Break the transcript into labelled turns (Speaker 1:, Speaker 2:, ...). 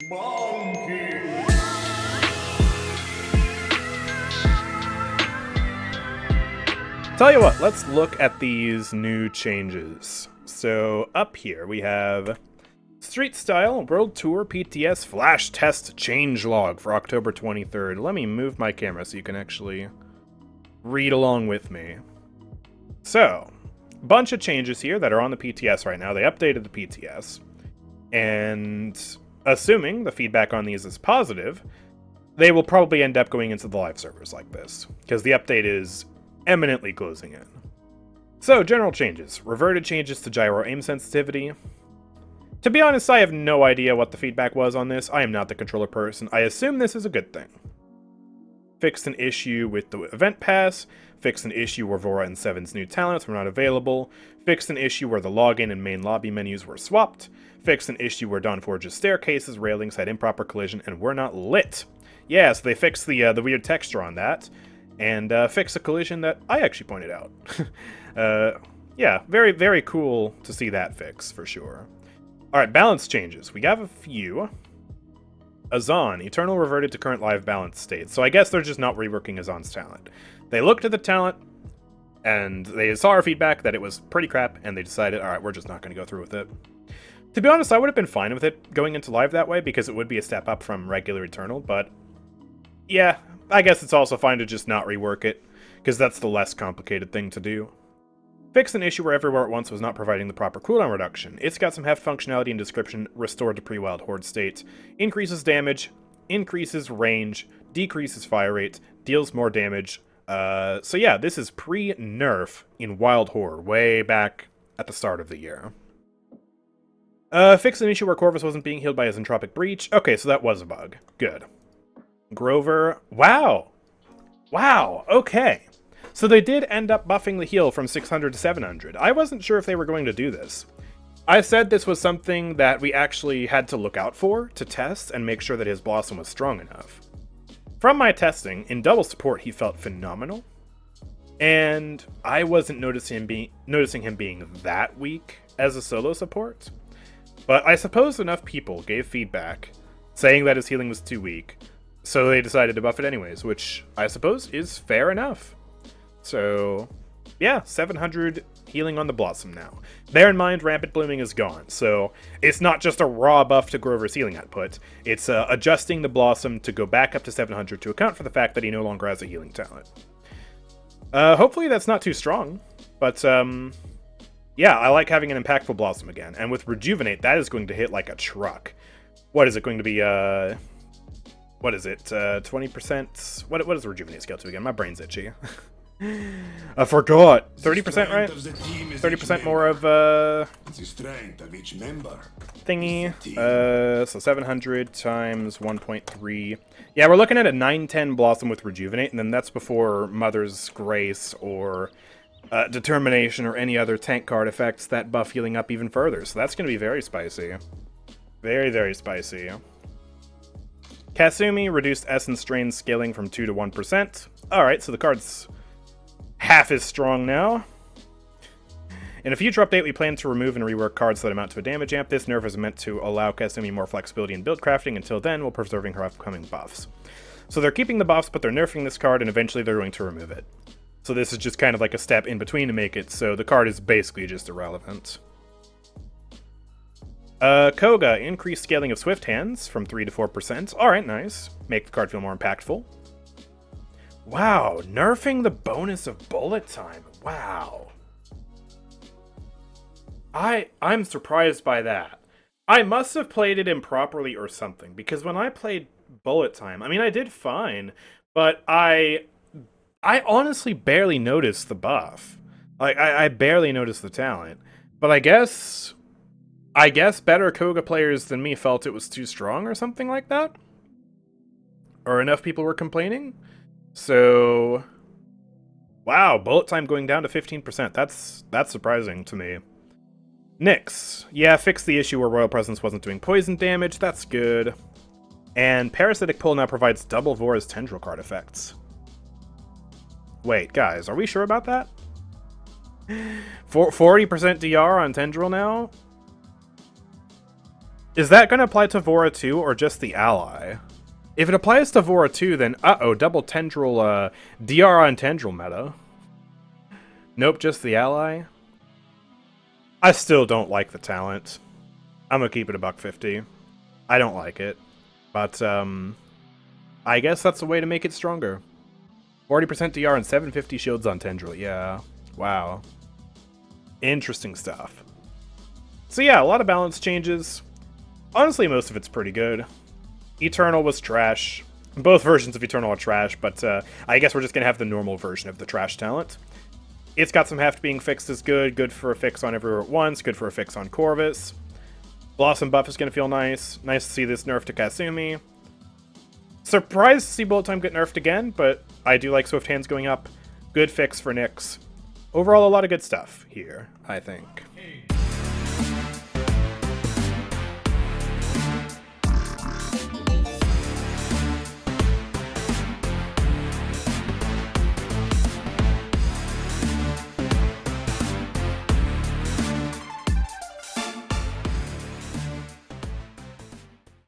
Speaker 1: Tell you what, let's look at these new changes. So up here we have Street Style World Tour PTS Flash Test Changelog for October 23rd. Let me move my camera so you can actually read along with me. So, bunch of changes here that are on the PTS right now. They updated the PTS. And assuming the feedback on these is positive, they will probably end up going into the live servers like this, because the update is eminently closing in. So, general changes. Reverted changes to gyro aim sensitivity. To be honest, I have no idea what the feedback was on this. I am not the controller person. I assume this is a good thing. Fixed an issue with the event pass. Fixed an issue where Vora and Seven's new talents were not available. Fixed an issue where the login and main lobby menus were swapped. Fixed an issue where Dawnforge's staircases railings had improper collision and were not lit. Yeah, so they fixed the weird texture on that. And fix a collision that I actually pointed out. Yeah, very, very cool to see that fix, for sure. Alright, balance changes. We have a few. Azan, Eternal reverted to current live balance state. So I guess they're just not reworking Azan's talent. They looked at the talent, and they saw our feedback that it was pretty crap, and they decided, alright, we're just not going to go through with it. To be honest, I would have been fine with it going into live that way, because it would be a step up from regular Eternal, but yeah, I guess it's also fine to just not rework it, because that's the less complicated thing to do. Fixed an issue where Everywhere at Once was not providing the proper cooldown reduction. It's got some heft functionality and description restored to pre-wild horde state. Increases damage, increases range, decreases fire rate, deals more damage. So yeah, this is pre-nerf in Wild Horde, way back at the start of the year. Fixed an issue where Corvus wasn't being healed by his Entropic Breach. Okay, so that was a bug. Good. Grover. Wow! Wow, okay. So they did end up buffing the heal from 600 to 700. I wasn't sure if they were going to do this. I said this was something that we actually had to look out for, to test, and make sure that his Blossom was strong enough. From my testing, in double support he felt phenomenal, and I wasn't noticing him being that weak as a solo support. But I suppose enough people gave feedback saying that his healing was too weak, so they decided to buff it anyways, which I suppose is fair enough. So, yeah, 700 healing on the Blossom now. Bear in mind, Rampant Blooming is gone, so it's not just a raw buff to Grover's healing output. It's adjusting the Blossom to go back up to 700 to account for the fact that he no longer has a healing talent. Hopefully that's not too strong, but yeah, I like having an impactful Blossom again. And with Rejuvenate, that is going to hit like a truck. What is it going to be, what is it, 20%? What does Rejuvenate scale to again? My brain's itchy. I forgot. 30%, right? 30% more of, thingy. So 700 times 1.3. Yeah, we're looking at a 910 Blossom with Rejuvenate, and then that's before Mother's Grace or Determination or any other tank card effects that buff healing up even further. So that's going to be very spicy. Very, very spicy. Kasumi reduced Essence Strain scaling from 2 to 1%. Alright, so the card's half as strong now. In a future update, we plan to remove and rework cards that amount to a damage amp. This nerf is meant to allow Kasumi more flexibility in build crafting. Until then, while preserving her upcoming buffs. So they're keeping the buffs, but they're nerfing this card, and eventually they're going to remove it. So this is just kind of like a step in between to make it so the card is basically just irrelevant. Koga, increased scaling of Swift Hands from 3 to 4%. Alright, nice. Make the card feel more impactful. Wow, nerfing the bonus of bullet time. Wow. I'm surprised by that. I must have played it improperly or something, because when I played bullet time, I mean, I did fine, but I honestly barely noticed the buff. Like, I barely noticed the talent. But I guess better Koga players than me felt it was too strong or something like that? Or enough people were complaining? So, wow, bullet time going down to 15%. That's surprising to me. Nyx. Yeah, fix the issue where Royal Presence wasn't doing poison damage. That's good. And Parasitic Pull now provides double Vora's Tendril card effects. Wait, guys, are we sure about that? 40% DR on Tendril now? Is that going to apply to Vora too, or just the ally? If it applies to Vora too, then uh-oh, double Tendril, DR on Tendril meta. Nope, just the ally. I still don't like the talent. I'm gonna keep it $150. I don't like it. But, I guess that's the way to make it stronger. 40% DR and 750 shields on Tendril, yeah. Wow. Interesting stuff. So yeah, a lot of balance changes. Honestly, most of it's pretty good. Eternal was trash. Both versions of Eternal are trash, but I guess we're just going to have the normal version of the trash talent. It's got some heft being fixed is good. Good for a fix on everywhere at once. Good for a fix on Corvus. Blossom buff is going to feel nice. Nice to see this nerf to Kasumi. Surprised to see bullet time get nerfed again, but I do like Swift Hands going up. Good fix for Nyx. Overall, a lot of good stuff here, I think.